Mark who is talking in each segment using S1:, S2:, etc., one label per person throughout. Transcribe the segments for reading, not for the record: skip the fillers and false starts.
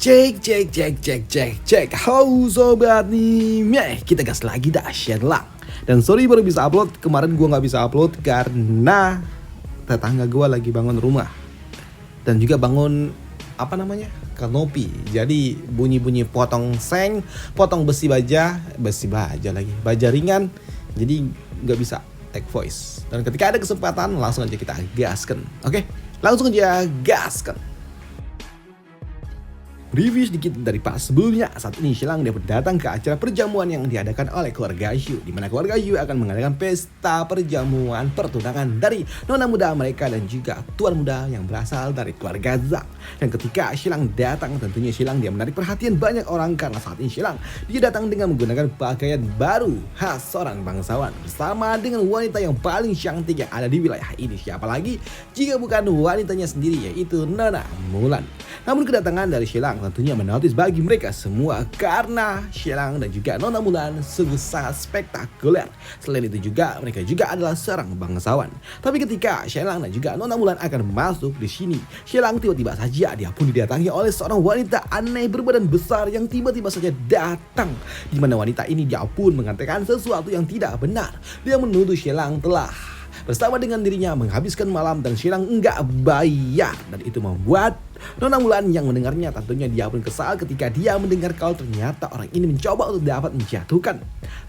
S1: Cek. Halo sobat nih, kita gas lagi dah Shenlang. Dan sorry baru bisa upload, kemarin gua nggak bisa upload karena tetangga gua lagi bangun rumah. Dan juga bangun kanopi. Jadi bunyi-bunyi potong seng, potong besi baja lagi, baja ringan. Jadi nggak bisa take voice. Dan ketika ada kesempatan langsung aja kita gaskan. Oke, langsung aja gaskan. Review sedikit dari pas sebelumnya. Saat ini Shenlang dapat datang ke acara perjamuan yang diadakan oleh keluarga Xu, di mana keluarga Xu akan mengadakan pesta perjamuan pertunangan dari nona muda mereka dan juga tuan muda yang berasal dari keluarga Zhang. Dan ketika Shenlang datang, tentunya Shenlang dia menarik perhatian banyak orang karena saat ini Shenlang dia datang dengan menggunakan pakaian baru khas seorang bangsawan bersama dengan wanita yang paling cantik yang ada di wilayah ini. Siapa lagi jika bukan wanitanya sendiri, yaitu Nona Mulan. Namun kedatangan dari Shenlang tentunya menotis bagi mereka semua karena Shenlang dan juga Nona Mulan sungguh sangat spektakuler. Selain itu juga mereka juga adalah seorang bangsawan. Tapi ketika Shenlang dan juga Nona Mulan akan masuk di sini, Shenlang tiba-tiba saja dia pun didatangi oleh seorang wanita aneh berbadan besar yang tiba-tiba saja datang. Di mana wanita ini dia pun mengatakan sesuatu yang tidak benar. Dia menuduh Shenlang telah bersama dengan dirinya menghabiskan malam dan Shenlang enggak bayar, dan itu membuat Nona Mulan yang mendengarnya tentunya dia pun kesal ketika dia mendengar kalau ternyata orang ini mencoba untuk dapat menjatuhkan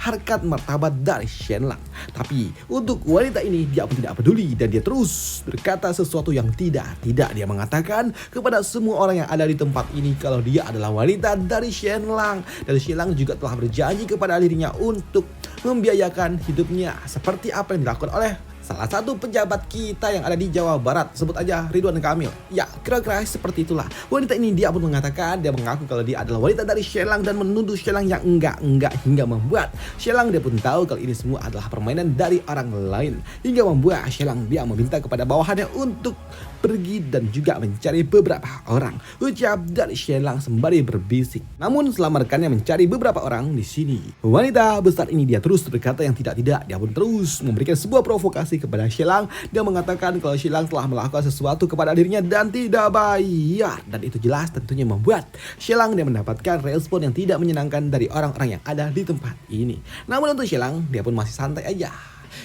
S1: harkat martabat dari Shenlang. Tapi untuk wanita ini dia pun tidak peduli dan dia terus berkata sesuatu yang tidak. Dia mengatakan kepada semua orang yang ada di tempat ini kalau dia adalah wanita dari Shenlang, dan Shenlang juga telah berjanji kepada dirinya untuk membiayakan hidupnya seperti apa yang dilakukan oleh salah satu pejabat kita yang ada di Jawa Barat, sebut aja Ridwan Kamil. Ya, kira-kira seperti itulah. Wanita ini dia pun mengatakan, dia mengaku kalau dia adalah wanita dari Shenlang dan menuduh Shenlang yang enggak hingga membuat Shenlang dia pun tahu kalau ini semua adalah permainan dari orang lain. Hingga membuat Shenlang dia meminta kepada bawahannya untuk pergi dan juga mencari beberapa orang. Ucap dari Shenlang sembari berbisik. Namun selama rekannya mencari beberapa orang di sini, wanita besar ini dia terus berkata yang tidak. Dia pun terus memberikan sebuah provokasi kepada Shenlang. Dia mengatakan kalau Shenlang telah melakukan sesuatu kepada dirinya dan tidak bayar, dan itu jelas tentunya membuat Shenlang dia mendapatkan respon yang tidak menyenangkan dari orang-orang yang ada di tempat ini. Namun untuk Shenlang dia pun masih santai aja.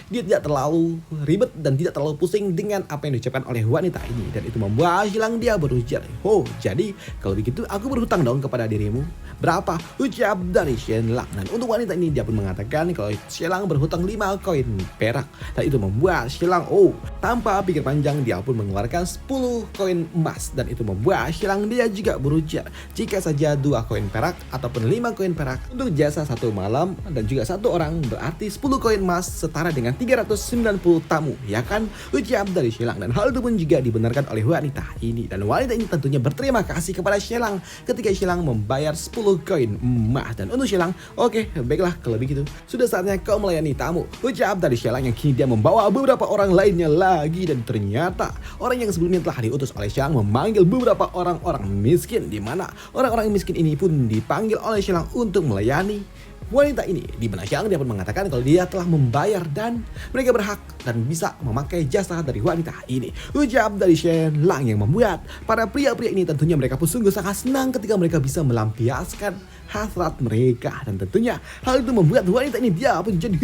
S1: Dia tidak terlalu ribet dan tidak terlalu pusing dengan apa yang diucapkan oleh wanita ini, dan itu membuat Shenlang dia berujar, "Oh, jadi kalau begitu aku berhutang dong kepada dirimu." Berapa? Ucap dari Shenlang. Dan untuk wanita ini dia pun mengatakan kalau Shenlang berhutang 5 koin perak, dan itu membuat Shenlang tanpa pikir panjang dia pun mengeluarkan 10 koin emas, dan itu membuat Shenlang dia juga berujar, jika saja 2 koin perak ataupun 5 koin perak untuk jasa 1 malam dan juga 1 orang, berarti 10 koin emas setara dengan 390 tamu, ya kan? Ucap dari Shenlang. Dan hal itu pun juga dibenarkan oleh wanita ini, dan wanita ini tentunya berterima kasih kepada Shenlang ketika Shenlang membayar 10 koin emas. Dan untuk Shenlang, oke, baiklah kalau begitu sudah saatnya kau melayani tamu. Ucap dari Shenlang yang kini dia membawa beberapa orang lainnya lagi, dan ternyata orang yang sebelumnya telah diutus oleh Shenlang memanggil beberapa orang-orang miskin, di mana orang-orang miskin ini pun dipanggil oleh Shenlang untuk melayani wanita ini, di mana Shenlang dia pun mengatakan kalau dia telah membayar dan mereka berhak dan bisa memakai jasa dari wanita ini. Ucap dari Shenlang yang membuat para pria-pria ini tentunya mereka pun sungguh sangat senang ketika mereka bisa melampiaskan hasrat mereka, dan tentunya hal itu membuat wanita ini dia pun jadi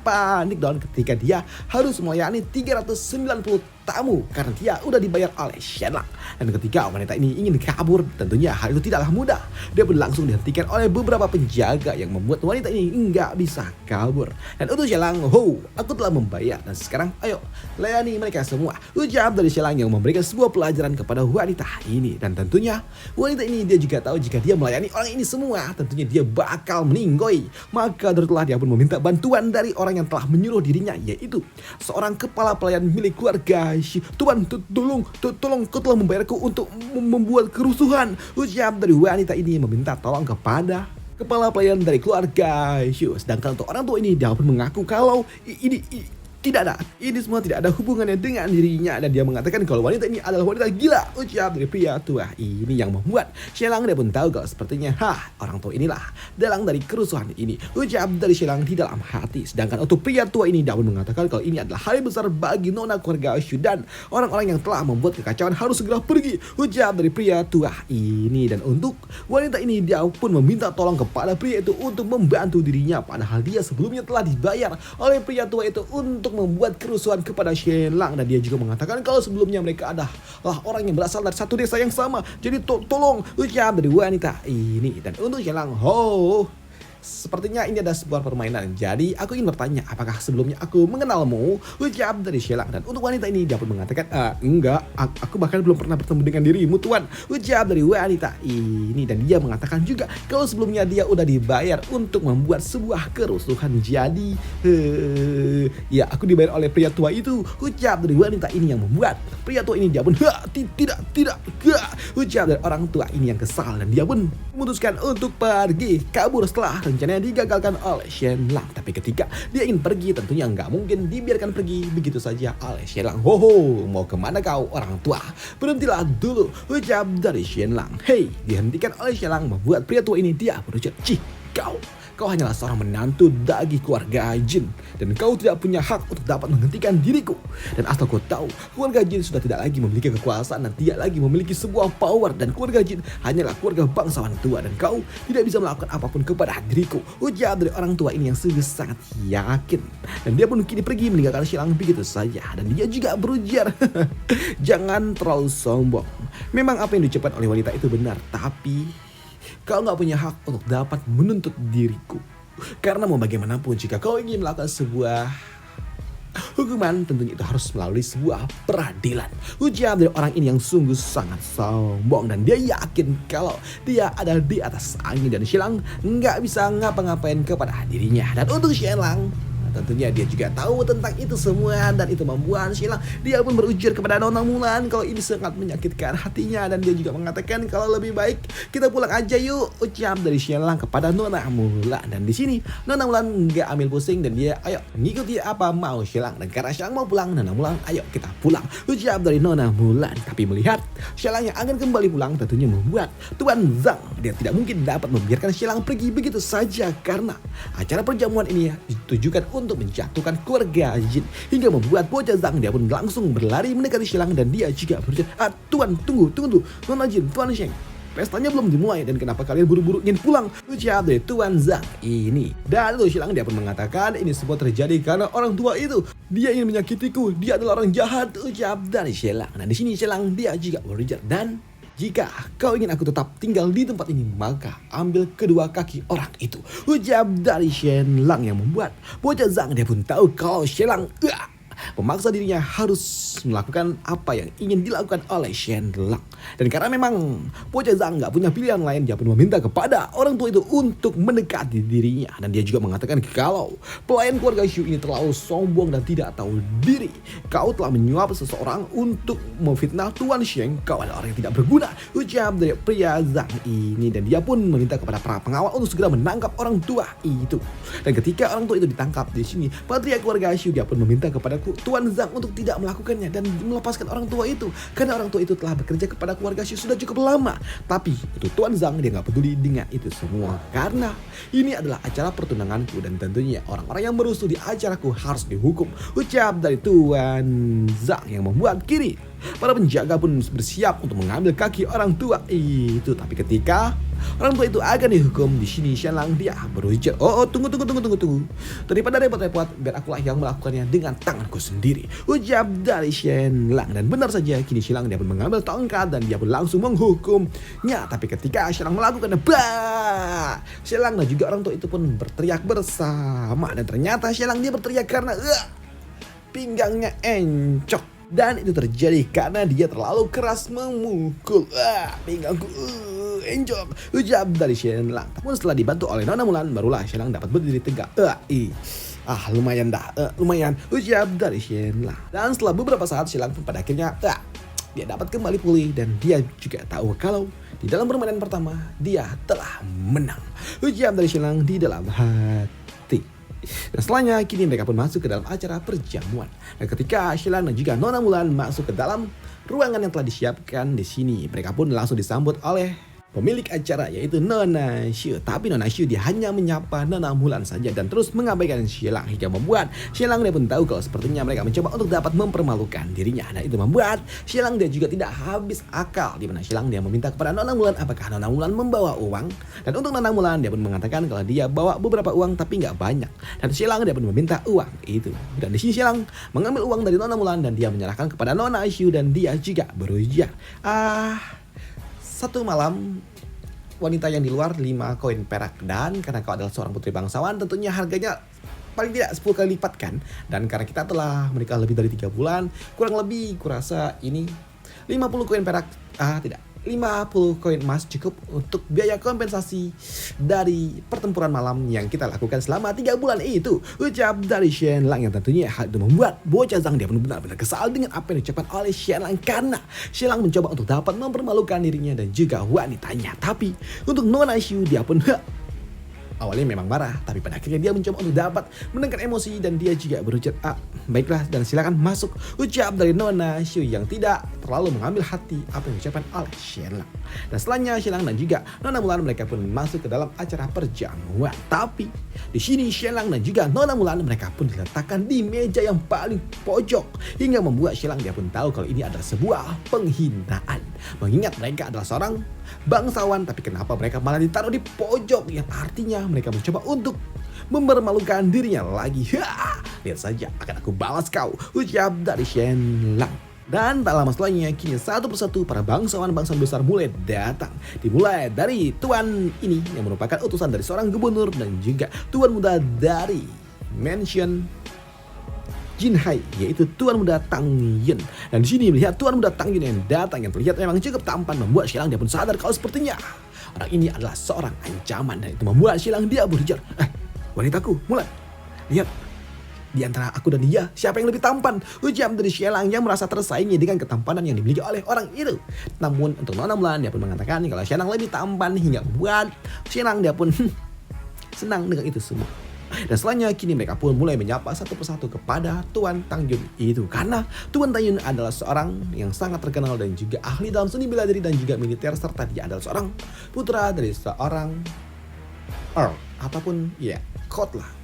S1: panik dan ketika dia harus melayani 390 tamu karena dia udah dibayar oleh Shenlang. Dan ketika wanita ini ingin kabur, tentunya hal itu tidaklah mudah. Dia pun langsung dihentikan oleh beberapa penjaga yang membuat wanita ini enggak bisa kabur. Dan untuk Shenlang, aku telah membayar dan sekarang ayo layani mereka semua. Ucap dari Shenlang yang memberikan sebuah pelajaran kepada wanita ini, dan tentunya wanita ini dia juga tahu jika dia melayani orang ini semua tentunya dia bakal meninggoy. Maka dari itulah dia pun meminta bantuan dari orang yang telah menyuruh dirinya, yaitu seorang kepala pelayan milik keluarga. "Tuan, tolong kau telah membayarku untuk membuat kerusuhan." Ucap dari wanita ini meminta tolong kepada kepala pelayan dari keluarga Xu. Sedangkan untuk orang tua ini dia pun mengaku kalau ini tidak ada. Ini semua tidak ada hubungannya dengan dirinya. Dan dia mengatakan kalau wanita ini adalah wanita gila. Ucap dari pria tua ini yang membuat Shelang dia pun tahu kalau sepertinya orang tua inilah dalang dari kerusuhan ini. Ucap dari Shelang di dalam hati. Sedangkan untuk pria tua ini dia pun mengatakan kalau ini adalah hal yang besar bagi nona keluarga Shu. Dan orang-orang yang telah membuat kekacauan harus segera pergi. Ucap dari pria tua ini. Dan untuk wanita ini dia pun meminta tolong kepada pria itu untuk membantu dirinya. Padahal dia sebelumnya telah dibayar oleh pria tua itu untuk membuat kerusuhan kepada Shelang. Dan dia juga mengatakan kalau sebelumnya mereka adalah orang yang berasal dari satu desa yang sama. Jadi tolong ucap dari wanita ini. Dan untuk Shelang, sepertinya ini ada sebuah permainan. Jadi aku ingin bertanya, apakah sebelumnya aku mengenalmu? Ucap dari Shelang. Dan untuk wanita ini dia pun mengatakan, enggak, aku bahkan belum pernah bertemu dengan dirimu tuan. Ucap dari wanita ini. Dan dia mengatakan juga kalau sebelumnya dia udah dibayar untuk membuat sebuah kerusuhan. Jadi ya aku dibayar oleh pria tua itu. Ucap dari wanita ini yang membuat pria tua ini dia pun tidak ucap dari orang tua ini yang kesal. Dan dia pun memutuskan untuk pergi kabur setelah rencananya digagalkan oleh Shelang. Tapi ketika dia ingin pergi tentunya nggak mungkin dibiarkan pergi begitu saja oleh Shelang. Mau kemana kau orang tua? Berhentilah dulu, ucap dari Shelang. Dihentikan oleh Shelang membuat pria tua ini dia berucap, Kau hanyalah seorang menantu dari keluarga Jin. Dan kau tidak punya hak untuk dapat menghentikan diriku. Dan asal kau tahu, keluarga Jin sudah tidak lagi memiliki kekuasaan dan tidak lagi memiliki sebuah power. Dan keluarga Jin hanyalah keluarga bangsawan tua. Dan kau tidak bisa melakukan apapun kepada diriku. Ujar dari orang tua ini yang sungguh sangat yakin. Dan dia pun kini pergi meninggalkan Shelang begitu saja. Dan dia juga berujar, jangan terlalu sombong. Memang apa yang diucapkan oleh wanita itu benar. Tapi kau gak punya hak untuk dapat menuntut diriku. Karena mau bagaimanapun jika kau ingin melakukan sebuah hukuman, tentunya itu harus melalui sebuah peradilan. Ujar dari orang ini yang sungguh sangat sombong. Dan dia yakin kalau dia ada di atas angin. Dan Shelang gak bisa ngapa-ngapain kepada dirinya. Dan untuk Shelang, tentunya dia juga tahu tentang itu semua. Dan itu membuat Shelang dia pun berujar kepada Nona Mulan kalau ini sangat menyakitkan hatinya. Dan dia juga mengatakan kalau lebih baik kita pulang aja yuk, ucap dari Shelang kepada Nona Mulan. Dan di sini Nona Mulan nggak ambil pusing dan dia ayo mengikuti apa mau Shelang. Dan karena Shelang mau pulang, Nona Mulan ayo kita pulang, ucap dari Nona Mulan. Tapi melihat Shelang yang akan kembali pulang tentunya membuat Tuan Zhang dia tidak mungkin dapat membiarkan Shelang pergi begitu saja. Karena acara perjamuan ini ditujukan untuk menjatuhkan keluarga Jin. Hingga membuat bocah Zhang dia pun langsung berlari mendekati Shelang. Dan dia juga berkata, Tuan tunggu Nona Jin, Tuan Sheng, pestanya belum dimulai dan kenapa kalian buru-buru ingin pulang? Ucap dari Tuan Zhang ini. Dan itu Shelang dia pun mengatakan ini semua terjadi karena orang tua itu dia ingin menyakitiku, dia adalah orang jahat, ucap dari Shelang. Dan di sini Shelang dia juga berujar, dan jika kau ingin aku tetap tinggal di tempat ini, maka ambil kedua kaki orang itu, ucap dari Shelang yang membuat bocah Zhang dia pun tahu kalau Shelang memaksa dirinya harus melakukan apa yang ingin dilakukan oleh Shelang. Dan karena memang bocah Zhang gak punya pilihan lain, dia pun meminta kepada orang tua itu untuk mendekati dirinya. Dan dia juga mengatakan kalau pelayan keluarga Shu ini terlalu sombong dan tidak tahu diri. Kau telah menyuap seseorang untuk memfitnah Tuan Sheng. Kau adalah orang yang tidak berguna, ucap dari pria Zhang ini. Dan dia pun meminta kepada para pengawal untuk segera menangkap orang tua itu. Dan ketika orang tua itu ditangkap di sini, patria keluarga Shu dia pun meminta kepada Tuan Zhang untuk tidak melakukannya dan melepaskan orang tua itu. Karena orang tua itu telah bekerja kepada keluarga Shu sudah cukup lama. Tapi untuk Tuan Zhang dia gak peduli dengan itu semua. Karena ini adalah acara pertunanganku dan tentunya orang-orang yang merusuh di acaraku harus dihukum, ucap dari Tuan Zhang yang membuat kini para penjaga pun bersiap untuk mengambil kaki orang tua itu. Tapi ketika orang tua itu akan dihukum, di sini Shelang dia berujar, tunggu. Daripada repot-repot, biar akulah yang melakukannya dengan tanganku sendiri, ucap dari Shelang. Dan benar saja kini Shelang dia pun mengambil tongkat dan dia pun langsung menghukumnya. Tapi ketika Shelang melakukannya, Shelang dan juga orang tua itu pun berteriak bersama. Dan ternyata Shelang dia berteriak karena pinggangnya encok. Dan itu terjadi karena dia terlalu keras memukul pinggangku encok, ucap dari Shelang. Namun setelah dibantu oleh Nona Mulan, barulah Shelang dapat berdiri tegak. Lumayan, ucap dari Shelang. Dan setelah beberapa saat Shelang pun pada akhirnya dia dapat kembali pulih. Dan dia juga tahu kalau di dalam permainan pertama dia telah menang, ucap dari Shelang di dalam hati. Dan setelahnya kini mereka pun masuk ke dalam acara perjamuan. Dan ketika Sheila dan juga Nona Mulan masuk ke dalam ruangan yang telah disiapkan di sini, mereka pun langsung disambut oleh pemilik acara yaitu Nona Shu. Tapi Nona Shu dia hanya menyapa Nona Mulan saja dan terus mengabaikan Sheila hingga membuat Sheila dia pun tahu kalau sepertinya mereka mencoba untuk dapat mempermalukan dirinya. Dan itu membuat Sheila dia juga tidak habis akal, di mana Sheila dia meminta kepada Nona Mulan apakah Nona Mulan membawa uang. Dan untuk Nona Mulan dia pun mengatakan kalau dia bawa beberapa uang tapi nggak banyak. Dan Sheila dia pun meminta uang itu. Dan di sini Sheila mengambil uang dari Nona Mulan dan dia menyerahkan kepada Nona Shu dan dia juga berujar, satu malam wanita yang di luar 5 koin perak. Dan karena kau adalah seorang putri bangsawan, tentunya harganya paling tidak 10 kali lipat kan. Dan karena kita telah menikah lebih dari 3 bulan, kurang lebih kurasa ini 50 koin perak, tidak, 50 koin emas cukup untuk biaya kompensasi dari pertempuran malam yang kita lakukan selama 3 bulan itu. Ucap dari Shen Lang yang tentunya hal itu membuat bocah Zhang dia benar-benar kesal dengan apa yang diucapkan oleh Shen Lang, karena Shen Lang mencoba untuk dapat mempermalukan dirinya dan juga wanitanya. Tapi untuk Nona Shu dia pun awalnya memang marah, tapi pada akhirnya dia mencoba untuk dapat menenangkan emosi dan dia juga berucap, baiklah dan silakan masuk. Ucap dari Nona Shu yang tidak terlalu mengambil hati apa yang diucapkan oleh Shen Lang. Dan setelahnya Shen Lang dan juga Nona Mulan mereka pun masuk ke dalam acara perjamuan. Tapi di sini Shen Lang dan juga Nona Mulan mereka pun diletakkan di meja yang paling pojok hingga membuat Shen Lang dia pun tahu kalau ini adalah sebuah penghinaan. Mengingat mereka adalah seorang bangsawan, tapi kenapa mereka malah ditaruh di pojok, yang artinya mereka mencoba untuk mempermalukan dirinya lagi. Lihat saja akan aku balas kau, ucap dari Shen Lang. Dan tak lama setelahnya kini satu persatu para bangsawan-bangsawan besar mulai datang. Dimulai dari tuan ini yang merupakan utusan dari seorang gubernur dan juga tuan muda dari mansion Jinhai, yaitu tuan muda Tang Yin. Dan di sini melihat tuan muda Tang Yin yang datang yang terlihat memang cukup tampan, membuat Sheila dia pun sadar kalau sepertinya orang ini adalah seorang ancaman. Dan itu membuat Sheila dia berujar, wanitaku, Mulan, lihat di antara aku dan dia siapa yang lebih tampan, ucap dari Sheila yang merasa tersaingi dengan ketampanan yang dimiliki oleh orang itu. Namun untuk Nona Mulan dia pun mengatakan kalau Sheila lebih tampan hingga membuat Sheila dia pun senang dengan itu semua. Dan setelahnya kini mereka pun mulai menyapa satu persatu kepada Tuan Tang Yun itu, karena Tuan Tang Yun adalah seorang yang sangat terkenal dan juga ahli dalam seni bela diri dan juga militer, serta dia adalah seorang putra dari seorang Earl ataupun Court lah.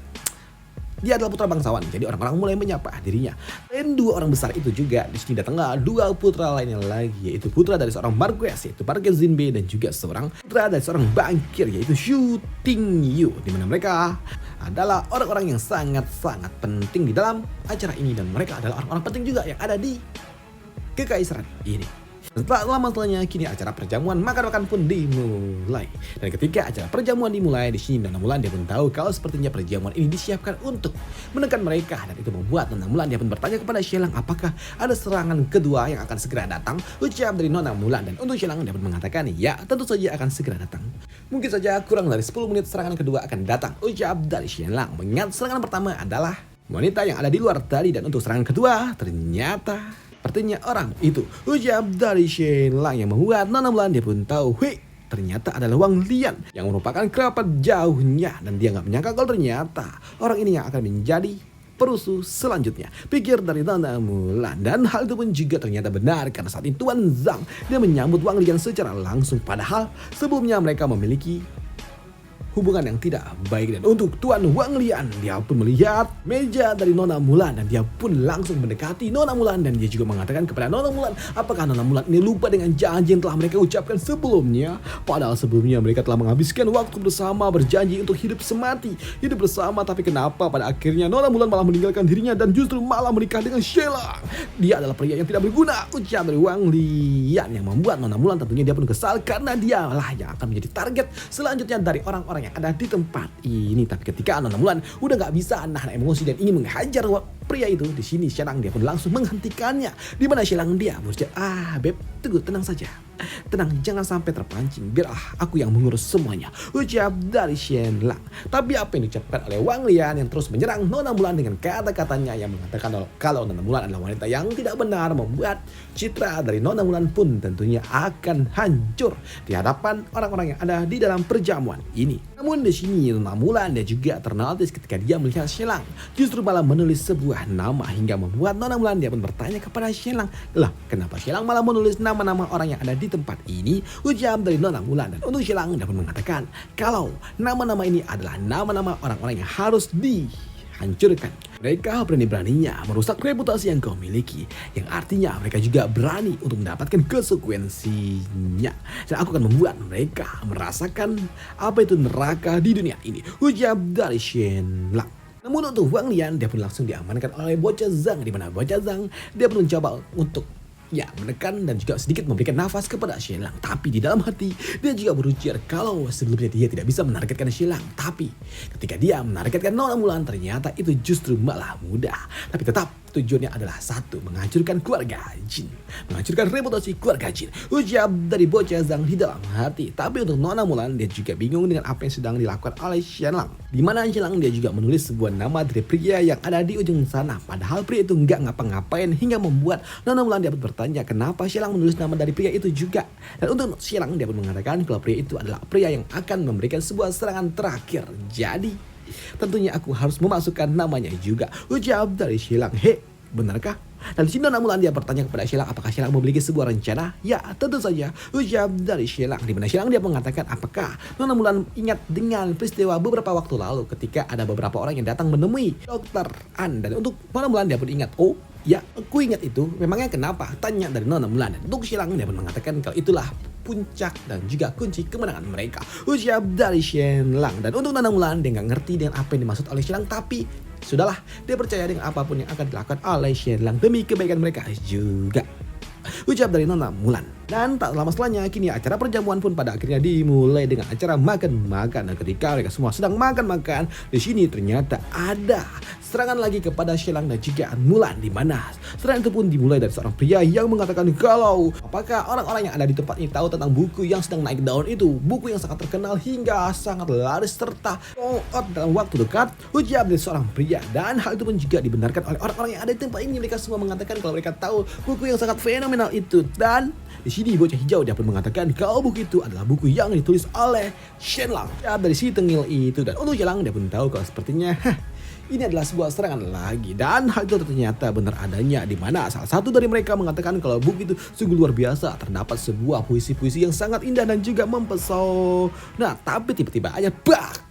S1: Dia adalah putra bangsawan, jadi orang-orang mulai menyapa dirinya. Dan 2 orang besar itu juga di sini datanglah 2 putra lainnya lagi, yaitu putra dari seorang marquess yaitu Marquess Zinbei dan juga seorang putra dari seorang bankir yaitu Xu Tingyu, di mana mereka adalah orang-orang yang sangat-sangat penting di dalam acara ini dan mereka adalah orang-orang penting juga yang ada di kekaisaran ini. Setelah lama setelahnya kini acara perjamuan makan-makan pun dimulai. Dan ketika acara perjamuan dimulai di sini Nona Mulan dia pun tahu kalau sepertinya perjamuan ini disiapkan untuk menekan mereka, dan itu membuat Nona Mulan dia pun bertanya kepada Shen Lang apakah ada serangan kedua yang akan segera datang. Ucap dari Nona Mulan, dan untuk Shen Lang dia pun mengatakan ya tentu saja akan segera datang. Mungkin saja kurang dari 10 menit serangan kedua akan datang, ucap dari Shen Lang. Mengingat serangan pertama adalah wanita yang ada di luar tadi, dan untuk serangan kedua ternyata artinya orang itu, ucap dari Shen Lang yang membuat Nona Mulan dia pun tahu ternyata adalah Wang Lian yang merupakan kerabat jauhnya, dan dia nggak menyangka kalau ternyata orang ini yang akan menjadi perusuh selanjutnya, pikir dari Nona Mulan. Dan hal itu pun juga ternyata benar, karena saat itu Tuan Zhang dia menyambut Wang Lian secara langsung, padahal sebelumnya mereka memiliki hubungan yang tidak baik. Dan untuk Tuan Wang Lian dia pun melihat meja dari Nona Mulan dan dia pun langsung mendekati Nona Mulan, dan dia juga mengatakan kepada Nona Mulan apakah Nona Mulan ini lupa dengan janji yang telah mereka ucapkan sebelumnya. Padahal sebelumnya mereka telah menghabiskan waktu bersama, berjanji untuk hidup semati, hidup bersama. Tapi kenapa pada akhirnya Nona Mulan malah meninggalkan dirinya dan justru malah menikah dengan Sheila? Dia adalah pria yang tidak berguna, ucap dari Wang Lian yang membuat Nona Mulan tentunya dia pun kesal, karena dialah yang akan menjadi target selanjutnya dari orang-orang yang ada di tempat ini. Tapi ketika Nona Mulan udah gak bisa nahan emosi dan ingin menghajar pria itu di sini Shelang dia pun langsung menghentikannya. Di mana Shelang dia berucap, beb, tunggu, tenang saja. Tenang, jangan sampai terpancing. Biarlah aku yang mengurus semuanya, ucap dari Shelang. Tapi apa yang diucapkan oleh Wang Lian yang terus menyerang Nona Mulan dengan kata-katanya yang mengatakan kalau Nona Mulan adalah wanita yang tidak benar, membuat citra dari Nona Mulan pun tentunya akan hancur di hadapan orang-orang yang ada di dalam perjamuan ini. Namun di sini Nona Mulan dia juga ternotis ketika dia melihat Shelang justru malah menulis sebuah nama hingga membuat Nona Mulan dia pun bertanya kepada Shelang, lah kenapa Shelang malah menulis nama-nama orang yang ada di tempat ini? Ucap dari Nona Mulan, dan untuk Shelang dia pun mengatakan kalau nama-nama ini adalah nama-nama orang-orang yang harus dihancurkan. Mereka berani-beraninya merusak reputasi yang kau miliki, yang artinya mereka juga berani untuk mendapatkan konsekuensinya. Dan aku akan membuat mereka merasakan apa itu neraka di dunia ini, ucap dari Shelang. Namun untuk Wang Lian dia pun langsung diamankan oleh bocah Zhang, di mana bocah Zhang dia pun mencoba untuk menekan dan juga sedikit memberikan nafas kepada Shelang. Tapi di dalam hati dia juga berujar kalau sebelumnya dia tidak bisa menargetkan Shelang. Tapi ketika dia menargetkan Nona Mulan ternyata itu justru malah mudah. Tapi tetap tujuannya adalah satu, menghancurkan keluarga Jin, menghancurkan reputasi keluarga Jin, ucap dari bocah Zhang di dalam hati. Tapi untuk Nona Mulan dia juga bingung dengan apa yang sedang dilakukan oleh Shelang, di mana Shelang dia juga menulis sebuah nama dari pria yang ada di ujung sana, padahal pria itu nggak ngapa-ngapain, hingga membuat Nona Mulan dia pun bertanya kenapa Shelang menulis nama dari pria itu juga. Dan untuk Shelang dia pun mengatakan kalau pria itu adalah pria yang akan memberikan sebuah serangan terakhir. Jadi tentunya aku harus memasukkan namanya juga, ucap dari Shelang. Benarkah? Dan di sini Nona Mulan dia bertanya kepada Shelang apakah Shelang memiliki sebuah rencana? Ya, tentu saja, ucap dari Shelang. Di mana Shelang dia mengatakan apakah Nona Mulan ingat dengan peristiwa beberapa waktu lalu ketika ada beberapa orang yang datang menemui Dokter An. Dan untuk Nona Mulan dia pun ingat, oh ya, aku ingat itu. Memangnya kenapa? Tanya dari Nona Mulan. Dan untuk Shelang dia pun mengatakan kalau itulah puncak dan juga kunci kemenangan mereka, ucap dari Shelang. Dan untuk Nona Mulan dia nggak ngerti dengan apa yang dimaksud oleh Shelang, tapi sudahlah, dia percaya dengan apapun yang akan dilakukan oleh Shelang demi kebaikan mereka juga, ucap dari Nona Mulan. Dan tak lama setelahnya kini acara perjamuan pun pada akhirnya dimulai dengan acara makan-makan. Dan ketika mereka semua sedang makan-makan, di sini ternyata ada serangan lagi kepada Shelang dan juga Mulan, di mana serangan itu pun dimulai dari seorang pria yang mengatakan kalau apakah orang-orang yang ada di tempat ini tahu tentang buku yang sedang naik daun itu, buku yang sangat terkenal hingga sangat laris serta sold out dalam waktu dekat, ucap dari seorang pria. Dan hal itu pun juga dibenarkan oleh orang-orang yang ada di tempat ini. Mereka semua mengatakan kalau mereka tahu buku yang sangat fenomenal itu. Dan di sini bocah hijau dia pun mengatakan kalau buku itu adalah buku yang ditulis oleh Shelang, ya, dari si tengil itu. Dan untuk Shelang dia pun tahu kalau sepertinya ini adalah sebuah serangan lagi. Dan hal itu ternyata benar adanya, di mana salah satu dari mereka mengatakan kalau buku itu sungguh luar biasa. Terdapat sebuah puisi-puisi yang sangat indah dan juga mempesona. Tapi tiba-tiba aja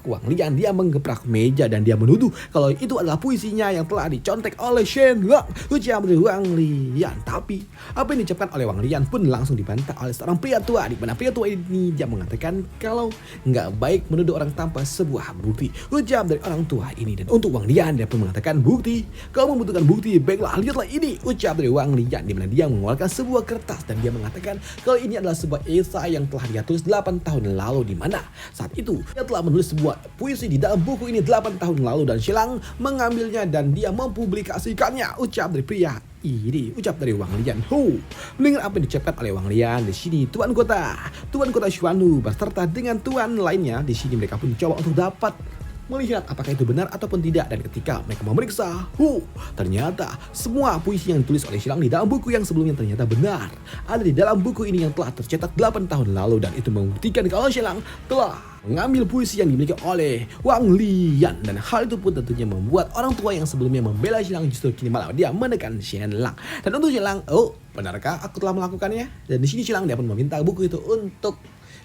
S1: Wang Lian dia menggebrak meja dan dia menuduh kalau itu adalah puisinya yang telah dicontek oleh Shelang, ucap dari Wang Lian. Tapi apa yang diucapkan oleh Wang Lian pun langsung dibantah oleh seorang pria tua, di mana pria tua ini dia mengatakan kalau nggak baik menuduh orang tanpa sebuah bukti, ucap dari orang tua ini. Dan untuk Wang Lian dia pun mengatakan bukti, kau membutuhkan bukti, baiklah lihatlah ini, ucap dari Wang Lian, di mana dia mengeluarkan sebuah kertas dan dia mengatakan kalau ini adalah sebuah esai yang telah dia tulis 8 tahun lalu, di mana saat itu dia telah menulis sebuah puisi di dalam buku ini 8 tahun lalu dan Shelang mengambilnya dan dia mempublikasikannya, ucap dari pria ini, ucap dari Wang Lian. Mendengar apa yang diucapkan oleh Wang Lian, di sini Tuan Kota Xuanwu beserta dengan tuan lainnya di sini mereka pun coba untuk dapat melihat apakah itu benar ataupun tidak. Dan ketika mereka memeriksa, ternyata semua puisi yang ditulis oleh Shelang di dalam buku yang sebelumnya ternyata benar ada di dalam buku ini yang telah tercetak 8 tahun lalu. Dan itu membuktikan kalau Shelang telah mengambil puisi yang dimiliki oleh Wang Lian. Dan hal itu pun tentunya membuat orang tua yang sebelumnya membela Shelang justru kini malah dia menekan Shelang. Dan untuk Shelang, benarkah aku telah melakukannya? Dan di sini Shelang dia pun meminta buku itu untuk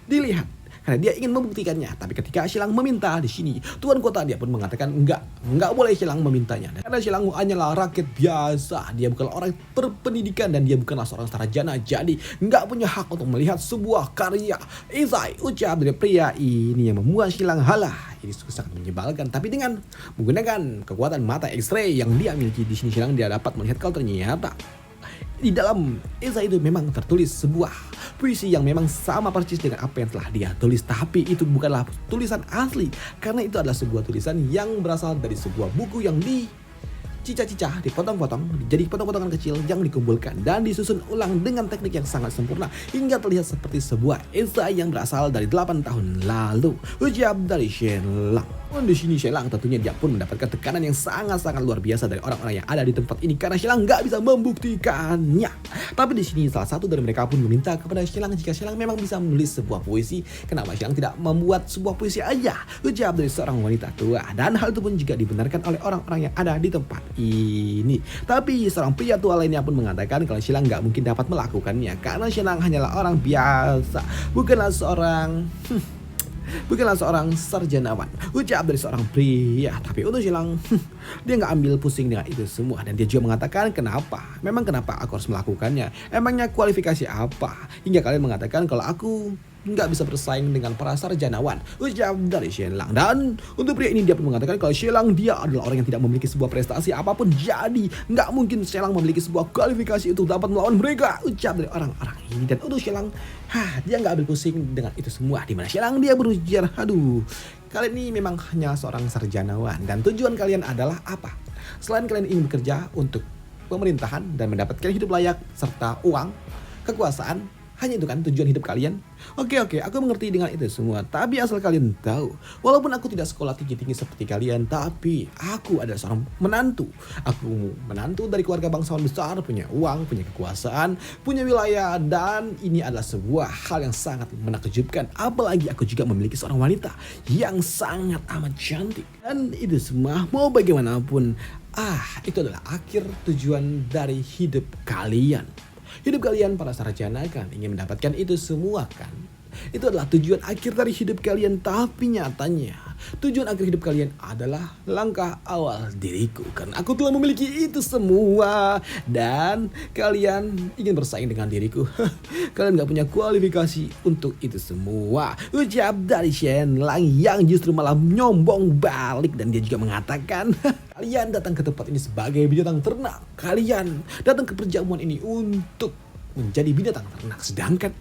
S1: dilihat karena dia ingin membuktikannya. Tapi ketika Shelang meminta di sini, Tuan Kota dia pun mengatakan enggak boleh Shelang memintanya. Karena Shelang hanyalah rakyat biasa, dia bukanlah orang berpendidikan dan dia bukanlah seorang sarjana, jadi enggak punya hak untuk melihat sebuah karya esai, ucap dari pria ini yang membuat Shelang halah. Ini sangat menyebalkan. Tapi dengan menggunakan kekuatan mata X-ray yang dia miliki di sini, Shelang dia dapat melihat kalau ternyata di dalam esai itu memang tertulis sebuah puisi yang memang sama persis dengan apa yang telah dia tulis. Tapi itu bukanlah tulisan asli, karena itu adalah sebuah tulisan yang berasal dari sebuah buku yang cica-cica dipotong-potong jadi potong-potongan kecil yang dikumpulkan dan disusun ulang dengan teknik yang sangat sempurna hingga terlihat seperti sebuah esai yang berasal dari 8 tahun lalu. Ucap dari Shen Lang. Di sini Shen Lang tentunya dia pun mendapatkan tekanan yang sangat-sangat luar biasa dari orang-orang yang ada di tempat ini karena Shen Lang nggak bisa membuktikannya. Tapi di sini salah satu dari mereka pun meminta kepada Shen Lang jika Shen Lang memang bisa menulis sebuah puisi, kenapa Shen Lang tidak membuat sebuah puisi aja? Ucap dari seorang wanita tua, dan hal itu pun juga dibenarkan oleh orang-orang yang ada di tempat ini. Tapi seorang pria tua lainnya pun mengatakan kalau Shen Lang nggak mungkin dapat melakukannya karena Shen Lang hanyalah orang biasa, bukanlah seorang sarjanawan. Ucap dari seorang pria. Tapi untuk Shen Lang, dia nggak ambil pusing dengan itu semua. Dan dia juga mengatakan kenapa aku harus melakukannya. Emangnya kualifikasi apa hingga kalian mengatakan kalau aku nggak bisa bersaing dengan para sarjanawan. Ucap dari Shen Lang. Dan untuk pria ini dia pun mengatakan kalau Shen Lang dia adalah orang yang tidak memiliki sebuah prestasi apapun, jadi nggak mungkin Shen Lang memiliki sebuah kualifikasi untuk dapat melawan mereka. Ucap dari orang-orang ini. Dan untuk Shen Lang, dia nggak ambil pusing dengan itu semua. Dimana Shen Lang dia berujar, aduh, kalian ini memang hanya seorang sarjanawan dan tujuan kalian adalah apa? Selain kalian ingin bekerja untuk pemerintahan dan mendapatkan hidup layak serta uang, kekuasaan, hanya itu kan tujuan hidup kalian? Oke, aku mengerti dengan itu semua. Tapi asal kalian tahu, walaupun aku tidak sekolah tinggi-tinggi seperti kalian, tapi aku adalah seorang menantu. Aku menantu dari keluarga bangsawan besar, punya uang, punya kekuasaan, punya wilayah, dan ini adalah sebuah hal yang sangat menakjubkan. Apalagi aku juga memiliki seorang wanita yang sangat amat cantik. Dan itu semua, mau bagaimanapun, itu adalah akhir tujuan dari hidup kalian. Hidup kalian para sarjana kan ingin mendapatkan itu semua kan. Itu adalah tujuan akhir dari hidup kalian. Tapi nyatanya tujuan akhir hidup kalian adalah langkah awal diriku. Karena aku telah memiliki itu semua. Dan kalian ingin bersaing dengan diriku. Kalian gak punya kualifikasi untuk itu semua. Ucap dari Shen Lang yang justru malah nyombong balik. Dan dia juga mengatakan kalian datang ke tempat ini sebagai binatang ternak. Kalian datang ke perjamuan ini untuk menjadi binatang ternak. Sedangkan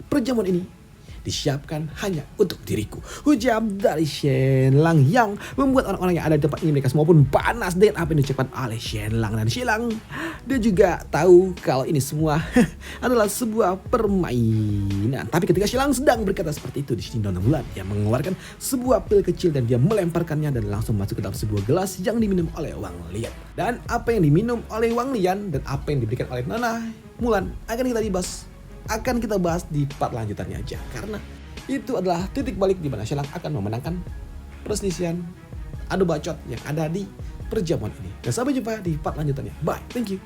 S1: perjamuan ini disiapkan hanya untuk diriku. Ucap dari Shen Lang yang membuat orang-orang yang ada di tempat ini mereka semua pun panas dengan apa yang diucapkan oleh Shen Lang. Dan Shen Lang dia juga tahu kalau ini semua adalah sebuah permainan. Tapi ketika Shen Lang sedang berkata seperti itu, di sini Nona Mulan yang mengeluarkan sebuah pil kecil dan dia melemparkannya dan langsung masuk ke dalam sebuah gelas yang diminum oleh Wang Lian. Dan apa yang diminum oleh Wang Lian dan apa yang diberikan oleh Nona Mulan akan kita bahas di part lanjutannya aja, karena itu adalah titik balik di mana Shen Lang akan memenangkan perselisihan adu bacot yang ada di perjamuan ini. Dan sampai jumpa di part lanjutannya. Bye, thank you.